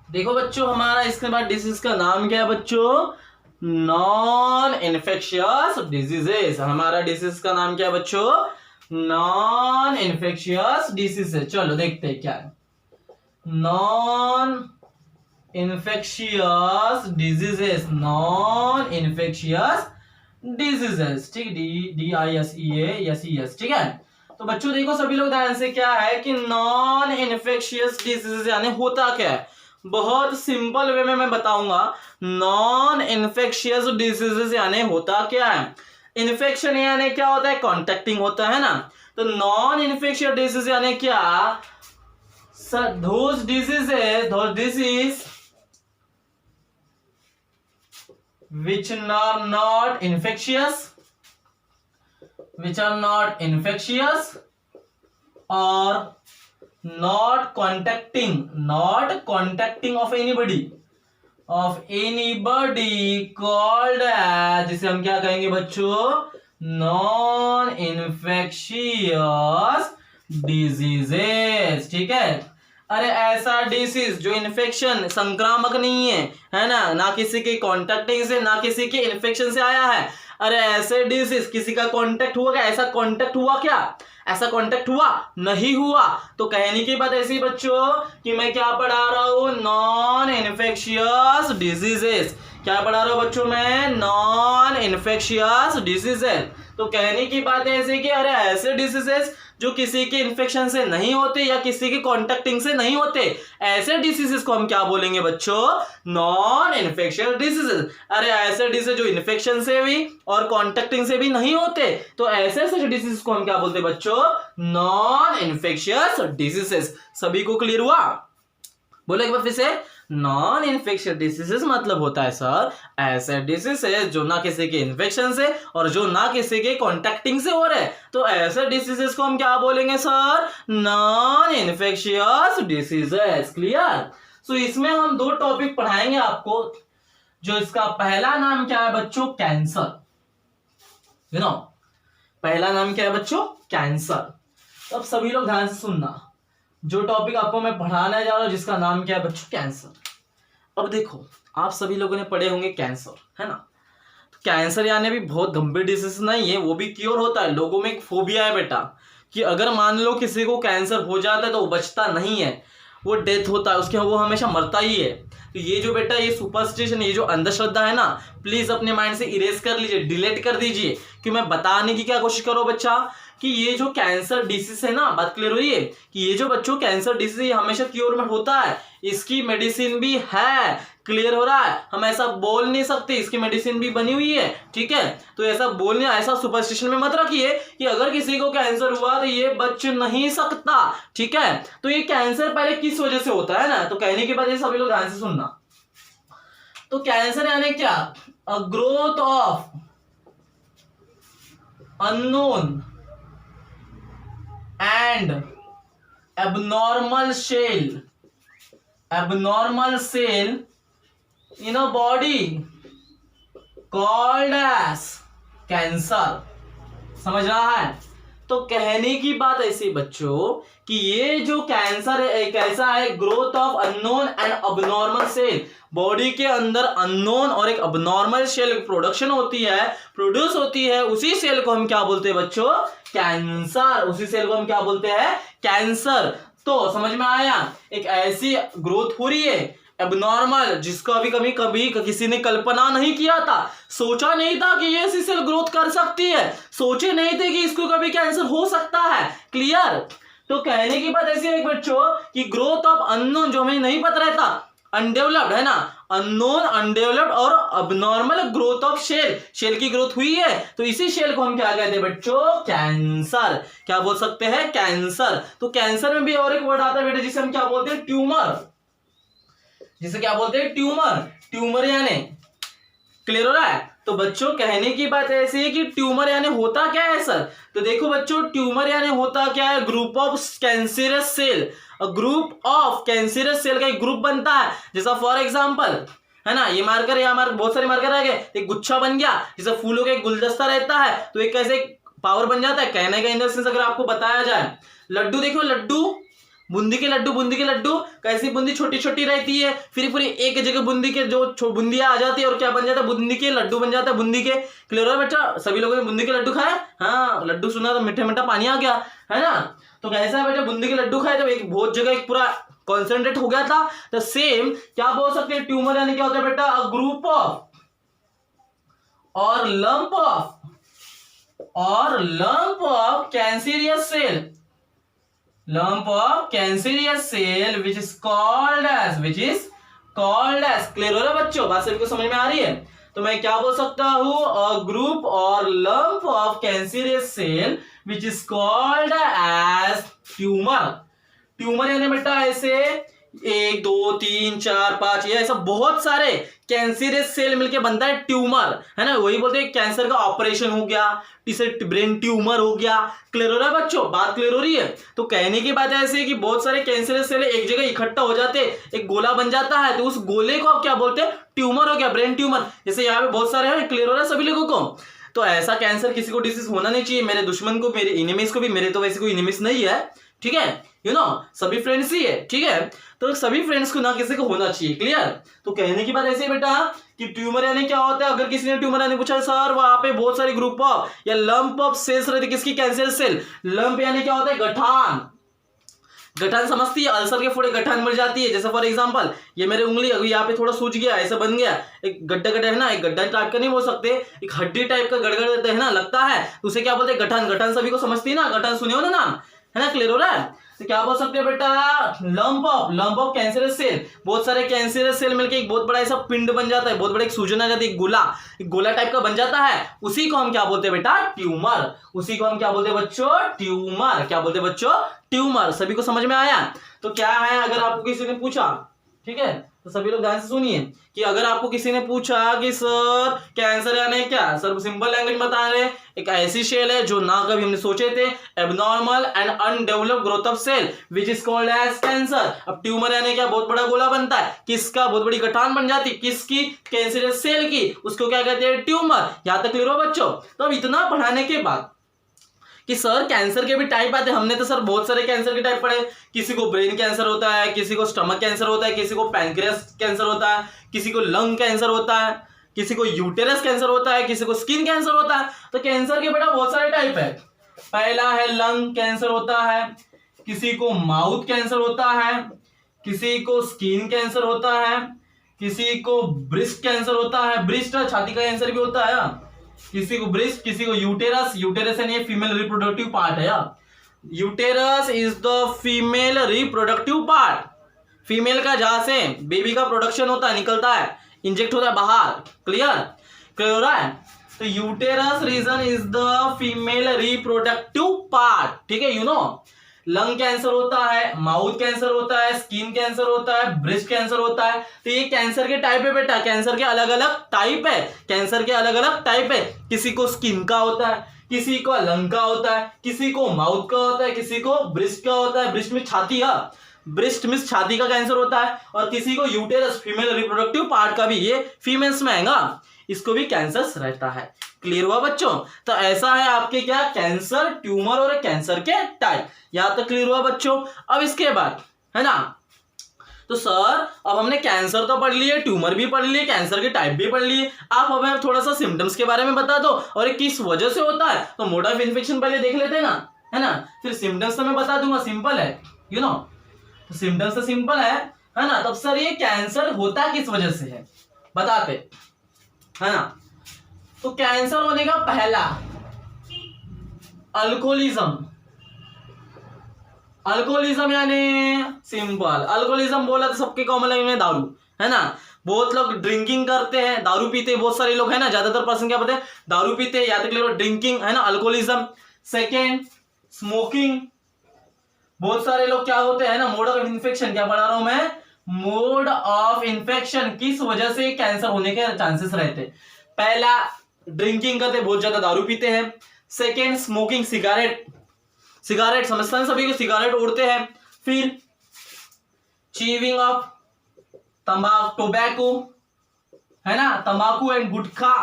देखो बच्चों, हमारा इसके बाद डिसीज का नाम क्या है बच्चों? Non infectious diseases. हमारा डिसीज का नाम क्या है बच्चों? Non infectious diseases. चलो देखते हैं क्या है। Non infectious diseases, non infectious diseases, ठीक, DISEASES, ठीक है। तो बच्चों देखो सभी लोग ध्यान से, क्या है कि नॉन इन्फेक्शियस डिजीजेस यानी होता क्या है। बहुत सिंपल वे में मैं बताऊंगा। नॉन इन्फेक्शियस डिजीजेस यानी होता क्या है। इन्फेक्शन यानी क्या होता है? कॉन्टेक्टिंग होता है ना। तो नॉन इन्फेक्शियस डिजीज यानी क्या? those disease which are not infectious, or not contacting of anybody called as, जिसे हम क्या कहेंगे बच्चों? नॉन इन्फेक्शियस डिजीजेस, ठीक है। अरे ऐसा डिसीज जो इन्फेक्शन संक्रामक नहीं है ना, ना किसी के कॉन्टेक्टिंग से ना किसी के इन्फेक्शन से आया है। अरे ऐसे डिसीज किसी का कांटेक्ट हुआ क्या? ऐसा कांटेक्ट हुआ क्या? ऐसा कांटेक्ट हुआ नहीं हुआ। तो कहने की बात ऐसी बच्चों कि मैं क्या पढ़ा रहा हूं? Non infectious diseases. क्या पढ़ा रहा हूं बच्चों? मैं नॉन इन्फेक्शियस डिजीजेस। तो कहने की बात ऐसी कि अरे ऐसे डिसीजेस जो किसी के इन्फेक्शन से नहीं होते या किसी के कॉन्टेक्टिंग से नहीं होते, ऐसे डिसीजेस को हम क्या बोलेंगे बच्चों? Non infectious diseases. अरे ऐसे डिसीज जो इन्फेक्शन से भी और कॉन्टेक्टिंग से भी नहीं होते, तो ऐसे डिसीज को हम क्या बोलते हैं बच्चों? Non infectious diseases. सभी को क्लियर हुआ? बोलो एक बार फिर से। नॉन इन्फेक्शियस डिसीजेस मतलब होता है सर ऐसे डिसीजेस जो ना किसी के इन्फेक्शन से और जो ना किसी के कॉन्टेक्टिंग से हो रहे, तो ऐसे डिसीजेस को हम क्या बोलेंगे sir? Non infectious diseases. Clear? So इसमें हम दो टॉपिक पढ़ाएंगे आपको, जो इसका पहला नाम क्या है बच्चों? कैंसर। यू नो, पहला नाम क्या है बच्चों? कैंसर। तो अब सभी लोग ध्यान से सुनना, जो टॉपिक आपको मैं पढ़ाने जा रहा हूं जिसका नाम क्या है बच्चों? कैंसर। अब देखो, आप सभी लोगों ने पढ़े होंगे कैंसर, है ना। तो कैंसर यानी भी बहुत गंभीर डिसीज नहीं है, वो भी क्योर होता है। लोगों में एक फोबिया है बेटा कि अगर मान लो किसी को कैंसर हो जाता है तो वो बचता नहीं है, वो डेथ होता है उसके, वो हमेशा मरता ही है। तो ये जो बेटा ये सुपरस्टिशन, ये जो अंधश्रद्धा है ना, प्लीज अपने माइंड से इरेज कर लीजिए, डिलीट कर दीजिए। कि मैं बताने की क्या कोशिश करो बच्चा कि ये जो कैंसर डिसीज है ना, बात क्लियर हुई है कि ये जो बच्चों कैंसर डिसीज हमेशा क्योर में होता है, इसकी मेडिसिन भी है। क्लियर हो रहा है? हम ऐसा बोल नहीं सकते, इसकी मेडिसिन भी बनी हुई है, ठीक है। तो ऐसा बोलने, ऐसा सुपरस्टिशन में मत रखिए कि अगर किसी को कैंसर हुआ तो ये बच नहीं सकता, ठीक है। तो ये कैंसर पहले किस वजह से होता है ना, तो कहने के बाद ये सभी लोग ध्यान से सुनना। तो कैंसर यानी क्या? A growth of unknown and abnormal cell in a body called as cancer। समझ रहा है? तो कहने की बात ऐसी बच्चों कि ये जो कैंसर है एक ऐसा है, growth of unknown and abnormal cell. Body के अंदर अननोन और एक अबनॉर्मल सेल प्रोडक्शन होती है, प्रोड्यूस होती है, उसी सेल को हम क्या बोलते हैं बच्चों? कैंसर। उसी सेल को हम क्या बोलते हैं? कैंसर। तो समझ में आया? एक ऐसी ग्रोथ हो रही है एबनॉर्मल, जिसको अभी कभी किसी ने कल्पना नहीं किया था, सोचा नहीं था कि ये ऐसी सेल ग्रोथ कर सकती है, सोचे नहीं थे कि इसको कभी कैंसर हो सकता है। क्लियर? तो कहने की बात ऐसी है बच्चों कि ग्रोथ ऑफ अननोन, जो हमें नहीं पता रहता, अनडेवलप्ड है ना, अननोन, अनडेवलप्ड और अबनॉर्मल ग्रोथ ऑफ शेल की ग्रोथ हुई है, तो इसी शेल को हम क्या कहते हैं बच्चों? कैंसर। क्या बोल सकते हैं? कैंसर। तो कैंसर में भी और एक वर्ड आता है बेटा जिसे हम क्या बोलते हैं? ट्यूमर। जिसे क्या बोलते हैं? ट्यूमर यानी, क्लियर हो रहा है? तो बच्चों कहने की बात ऐसी है कि ट्यूमर यानी होता क्या है सर? तो देखो बच्चों, ट्यूमर यानी होता क्या है? Group of cancerous cell. Group of cancerous cell का एक ग्रुप बनता है, जैसा फॉर एग्जांपल है ना, ये मार्कर, यहाँ मार्कर, बहुत सारे मार्कर आ गए, एक गुच्छा बन गया, जैसे फूलों का एक गुलदस्ता रहता है, तो एक कैसे पावर बन जाता है। कहने का इन द सेंस अगर आपको बताया जाए, लड्डू देखो, लड्डू बूंदी के लड्डू कैसी बूंदी छोटी छोटी रहती है, फिर पूरी एक जगह बूंदी के जो बूंदियां आ जाती है और क्या बन जाता है, बूंदी के लड्डू बन जाता है बूंदी के। क्लियर है बेटा, सभी लोगों ने बूंदी के लड्डू खाए? हाँ, लड्डू सुना तो मीठा मीठा पानी आ गया, है ना। तो कैसा है बेटा, बूंदी के लड्डू खाए तो एक बहुत जगह एक पूरा कॉन्सेंट्रेट हो गया था। तो सेम क्या बोल सकते हैं, ट्यूमर यानी क्या होता है बेटा, अ ग्रुप ऑफ और lump of cancerous cell, lump of cancerous cell which is called as clear हो रहा है बच्चों, बात सभी को समझ में आ रही है। तो मैं क्या बोल सकता हूं, अ ग्रुप और lump of cancerous cell which is called as tumour यानी बेटा ऐसे 1 2 3 4 5 ये ऐसा बहुत सारे कैंसरियस सेल मिलके बनता है ट्यूमर, है ना। वही बोलते हैं कैंसर का ऑपरेशन हो गया, इसे ब्रेन ट्यूमर हो गया। क्लियर हो रहा है बच्चों, बात क्लियर हो रही है। तो कहने की बात ऐसे है कि बहुत सारे कैंसरियस सेल एक जगह इकट्ठा हो जाते हैं, एक गोला बन जाता है, तो उस गोले को आप क्या बोलते हैं, ट्यूमर हो गया, ब्रेन ट्यूमर। जैसे यहाँ पे बहुत सारे हैं, क्लियर हो रहा है सभी लोगों को। तो ऐसा कैंसर किसी को डिसीज होना नहीं चाहिए, मेरे दुश्मन को, मेरे इनेमीज को भी। मेरे तो वैसे कोई इनेमीज नहीं है, ठीक है, यू नो, सभी फ्रेंड्स ही है, ठीक है। तो सभी फ्रेंड्स को ना किसी को होना चाहिए, क्लियर। तो कहने की बात ऐसे है बेटा कि ट्यूमर यानी क्या होता है, अगर किसी ने ट्यूमर यानी पूछा सर वहां पे बहुत सारे ग्रुप ऑफ या लंप ऑफ सेल्स रहते, किसकी, कैंसर सेल। लंप यानी क्या होता है, गठान समझती है, अल्सर के फोड़े गठान मर जाती है। जैसे फॉर एग्जांपल ये मेरे उंगली अभी यहाँ पे थोड़ा सूज गया, ऐसा बन गया, एक गड्ढा है ना, एक गड्ढा टाइप का नहीं बोल सकते, एक हड्डी टाइप का गड़गड़ देते है ना, लगता है, तो उसे क्या बोलते हैं, गठान सभी को समझती है ना, गठान सुने हो ना नाम, है ना, क्लियर हो रहा है। तो क्या बोल सकते हैं बेटा, लंप ऑफ कैंसरस सेल, बहुत सारे कैंसरस सेल मिलके एक बहुत बड़ा ऐसा पिंड बन जाता है, बहुत बड़ा एक सूजन आ जाती है, एक गोला टाइप का बन जाता है, उसी को हम क्या बोलते हैं बेटा, ट्यूमर। उसी को हम क्या बोलते हैं बच्चों, ट्यूमर। क्या बोलते हैं बच्चों, ट्यूमर। सभी को समझ में आया। तो क्या है, अगर आपको किसी ने पूछा, ठीक है, तो सभी लोग ध्यान से सुनिए कि अगर आपको किसी ने पूछा कि सर कैंसर यानी क्या, सर सिंपल लैंग्वेज में बता रहे, एक ऐसी सेल है जो ना कभी हमने सोचे थे, abnormal and undeveloped growth of cell which is called as cancer. अब ट्यूमर यानी क्या, बहुत बड़ा गोला बनता है, किसका, बहुत बड़ी गठान बन जाती, किसकी, कैंसरियस सेल की, उसको क्या कहते हैं, ट्यूमर। यहां तक क्लियर हो बच्चों। तो अब इतना पढ़ाने के बाद कि सर कैंसर के भी टाइप आते हैं, हमने तो सर बहुत सारे कैंसर के टाइप पढ़े, किसी को ब्रेन कैंसर होता है, किसी को स्टमक कैंसर होता है, किसी को पैंक्रियास कैंसर होता है, किसी को लंग कैंसर होता है, किसी को यूटेरस कैंसर होता है, किसी को स्किन कैंसर होता है। तो कैंसर के बेटा बहुत सारे टाइप है। पहला है लंग कैंसर होता है, किसी को माउथ कैंसर होता है, किसी को स्किन कैंसर होता है, किसी को ब्रेस्ट कैंसर होता है, ब्रेस्ट छाती का कैंसर भी होता है, किसी को ब्रेस्ट, किसी को यूटेरस यानी फीमेल रिप्रोडक्टिव पार्ट है यार। Uterus is the female reproductive part, female का जहां से बेबी का प्रोडक्शन होता है, निकलता है, इंजेक्ट होता है बाहर। क्लियर हो रहा है। तो uterus region is the female reproductive part, ठीक है, यू नो। लंग कैंसर होता है, माउथ कैंसर होता है, स्किन कैंसर होता है, ब्रेस्ट कैंसर होता है। तो ये कैंसर के टाइप है बेटा, कैंसर के अलग अलग टाइप है, कैंसर के अलग अलग टाइप है। किसी को स्किन का होता है, किसी को लंग का होता है, किसी को माउथ का होता है, किसी को ब्रेस्ट का होता है, ब्रेस्ट में छाती है, ब्रेस्ट में छाती का कैंसर होता है, और किसी को यूटेरस फीमेल रिप्रोडक्टिव पार्ट का भी, ये फीमेल्स में आएगा, इसको भी कैंसर रहता है। क्लियर हुआ बच्चों। तो ऐसा है आपके क्या, कैंसर, ट्यूमर और कैंसर के टाइप। यहां तक क्लियर हुआ बच्चों। अब इसके बाद है ना, तो सर अब हमने कैंसर तो पढ़ लिए, ट्यूमर भी पढ़ लिए, कैंसर के टाइप भी पढ़ लिए, आप हमें थोड़ा सा सिम्टम्स के बारे में बता दो और किस वजह से होता है। तो मोड ऑफ इन्फेक्शन पहले देख लेते हैं ना, है ना, फिर सिम्टम्स तो मैं बता दूंगा, सिंपल है, यू नो। तो सिम्टम्स तो सिंपल है ना। तब सर ये कैंसर होता किस वजह से है बताते, है ना। तो कैंसर होने का पहला, अल्कोहलिज्म यानी सिंपल, अल्कोहलिज्म बोला तो सबके कॉमन लैंग्वेज में दारू, है ना। बहुत लोग ड्रिंकिंग करते हैं, दारू पीते हैं, बहुत सारे लोग, है ना, ज्यादातर पर्सन क्या बोलते हैं, दारू पीते हैं, या तो ड्रिंकिंग, है ना, अल्कोहलिज्म। सेकेंड स्मोकिंग, बहुत सारे लोग क्या होते हैं ना, मोड ऑफ इन्फेक्शन, क्या पढ़ा रहा हूं मैं, मोड ऑफ इन्फेक्शन, किस वजह से कैंसर होने के चांसेस रहते। पहला ड्रिंकिंग करते, बहुत ज्यादा दारू पीते हैं। सेकेंड स्मोकिंग, सिगारेट समझता है सभी को, सिगारेट उड़ते हैं। फिर चीविंग ऑफ टोबैको, है ना, तंबाकू एंड गुटखा।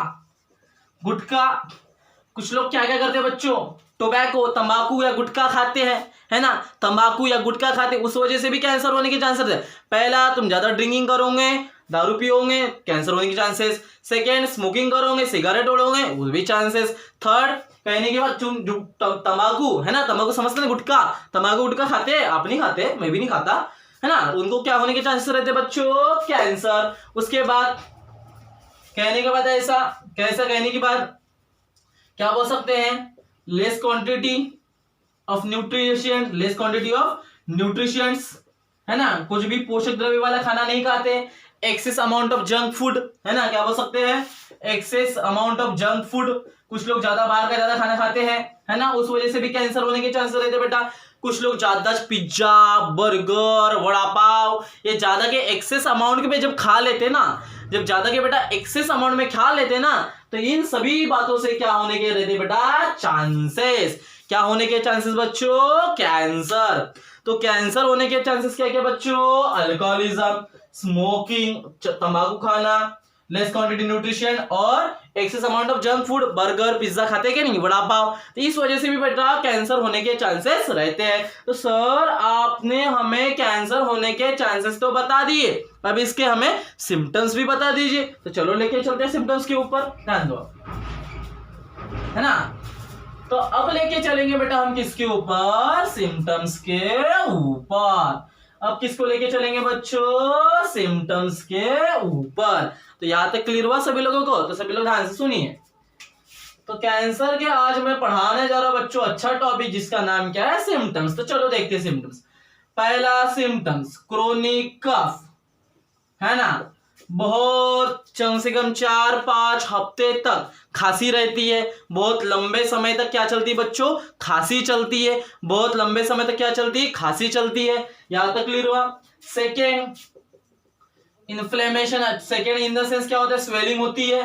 कुछ लोग क्या क्या करते हैं बच्चों, टोबैको तंबाकू या गुटखा खाते हैं, है ना, तंबाकू या गुटखा खाते, उस वजह से भी कैंसर होने के चांसेस है। पहला, तुम ज्यादा ड्रिंकिंग करोगे, दारू पियोगे, कैंसर होने के चांसेस। सेकेंड, स्मोकिंग करोगे, सिगरेट ओढ़ोगे, वो भी चांसेस। थर्ड, कहने के बाद तंबाकू, है ना, तंबाकू समझते हैं, गुटखा, तंबाकू गुटखा खाते हैं, आप नहीं खाते, मैं भी नहीं खाता, है ना, उनको क्या होने के चांसेस रहते हैं बच्चों, कैंसर। उसके बाद कहने के बाद ऐसा कैसा, कहने के बाद क्या बोल सकते हैं, less quantity of nutrition, less quantity of nutritions, है ना, कुछ भी पोषक द्रव्य वाला खाना नहीं खाते। Excess amount of junk food, है ना, क्या बोल सकते हैं, excess amount of junk food, कुछ लोग ज्यादा बाहर का ज्यादा खाना खाते हैं, है ना, उस वजह से भी कैंसर होने के चांसेस रहते हैं बेटा। कुछ लोग ज्यादा पिज्जा, बर्गर, वड़ा पाव, ये ज्यादा के एक्सेस अमाउंट में जब खा लेते ना, जब ज्यादा के बेटा एक्सेस अमाउंट में खा लेते ना, तो इन सभी बातों से क्या होने के रहते बेटा, चांसेस। क्या होने के चांसेस बच्चों, कैंसर। तो कैंसर होने के चांसेस क्या क्या बच्चों, अल्कोहलिज्म, स्मोकिंग, तंबाकू खाना, लेस क्वांटिटी न्यूट्रिशन और excess amount of junk food, burger, pizza खाते हैं कि नहीं, वड़ा पाव, तो इस वजह से भी बेटा कैंसर होने के चांसेस रहते हैं। तो सर आपने हमें कैंसर होने के चांसेस तो बता दिए, अब इसके हमें सिम्टम्स भी बता दीजिए। तो चलो लेके चलते हैं सिम्टम्स के ऊपर, ध्यान दो, है ना। तो अब लेके चलेंगे बेटा हम किसके ऊपर, सिम्टम्स के ऊपर। अब किसको लेके चलेंगे बच्चों, सिम्टम्स के ऊपर। तो यहां तक क्लियर हुआ सभी लोगों को, तो सभी लोग ध्यान से सुनिए। तो कैंसर के आज मैं पढ़ाने जा रहा हूं बच्चों अच्छा टॉपिक, जिसका नाम क्या है, सिम्टम्स। तो चलो देखते हैं सिम्टम्स। पहला सिम्टम्स, क्रोनिक कफ, है ना, बहुत कम से कम 4-5 हफ्ते तक खांसी रहती है, बहुत लंबे समय तक क्या चलती है बच्चों, खांसी चलती है, बहुत लंबे समय तक क्या चलती है, खांसी चलती है। यहां तक क्लियर हुआ। Second, inflammation, second in the sense क्या होता है, स्वेलिंग होती है,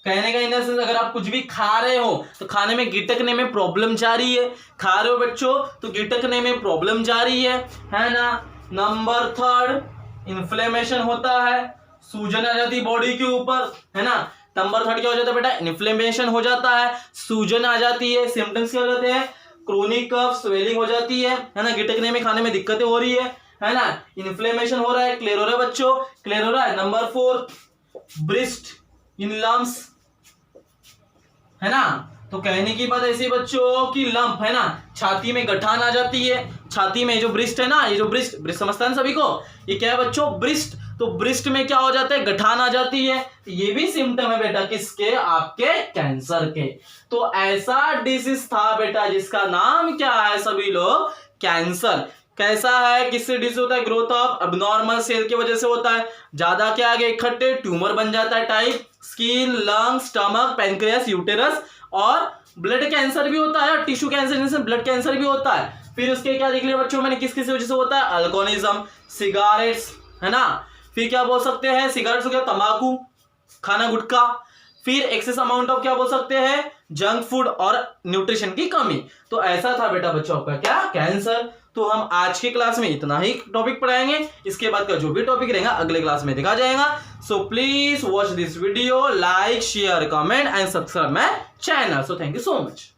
कहने का इन द सेंस अगर आप कुछ भी खा रहे हो तो खाने में गिटकने में प्रॉब्लम जा रही है, खा रहे हो बच्चों तो गिटकने में प्रॉब्लम जा रही है ना। नंबर थर्ड, इन्फ्लेमेशन होता है, सूजन आ जाती है बॉडी के ऊपर, है ना। नंबर थर्ड क्या हो जाता है बेटा, इन्फ्लेमेशन हो जाता है, सूजन आ जाती है। सिम्टम्स क्या हो जाते हैं, क्रोनिक कफ, स्वेलिंग हो जाती है ना, गिटकने में खाने में दिक्कतें हो रही है ना, इन्फ्लेमेशन हो रहा है, क्लियर हो रहा है बच्चों, क्लियर हो रहा है। नंबर फोर, ब्रिस्ट इन लम्स, है ना। तो कहने की बात ऐसी बच्चों की लंप, है ना, छाती में गठान आ जाती है, छाती में जो ब्रिस्ट है ना, ये जो ब्रिस्ट समझता है सभी को, ये क्या है बच्चों, ब्रिस्ट। तो ब्रिस्ट में क्या हो जाता है, गठान आ जाती है, ये भी सिम्टम है बेटा किसके, आपके कैंसर के। तो ऐसा डिसीज था बेटा जिसका नाम क्या है सभी लोग, कैंसर। कैसा है, किससे डिसीज होता है, ग्रोथ ऑफ अबनॉर्मल सेल की वजह से होता है, ज्यादा क्या आगे इकट्ठे ट्यूमर बन जाता है type, skin, lung, stomach, pancreas, uterus, और ब्लड कैंसर भी होता है, टिश्यू कैंसर जैसे ब्लड कैंसर भी होता है। फिर उसके क्या देख लिया बच्चों मैंने, किस किस वजह से होता है, अल्कोहलिज्म, सिगारेट्स, है ना, फिर क्या बोल सकते हैं, सिगरेट्स हो गया, तंबाकू खाना, गुटखा, फिर एक्सेस अमाउंट ऑफ क्या बोल सकते हैं, जंक फूड और न्यूट्रिशन की कमी। तो ऐसा था बेटा बच्चों आपका क्या, कैंसर। तो हम आज की क्लास में इतना ही टॉपिक पढ़ाएंगे, इसके बाद का जो भी टॉपिक रहेगा अगले क्लास में देखा जाएगा। So please watch this video, like, share, comment and subscribe my channel. So thank you so much.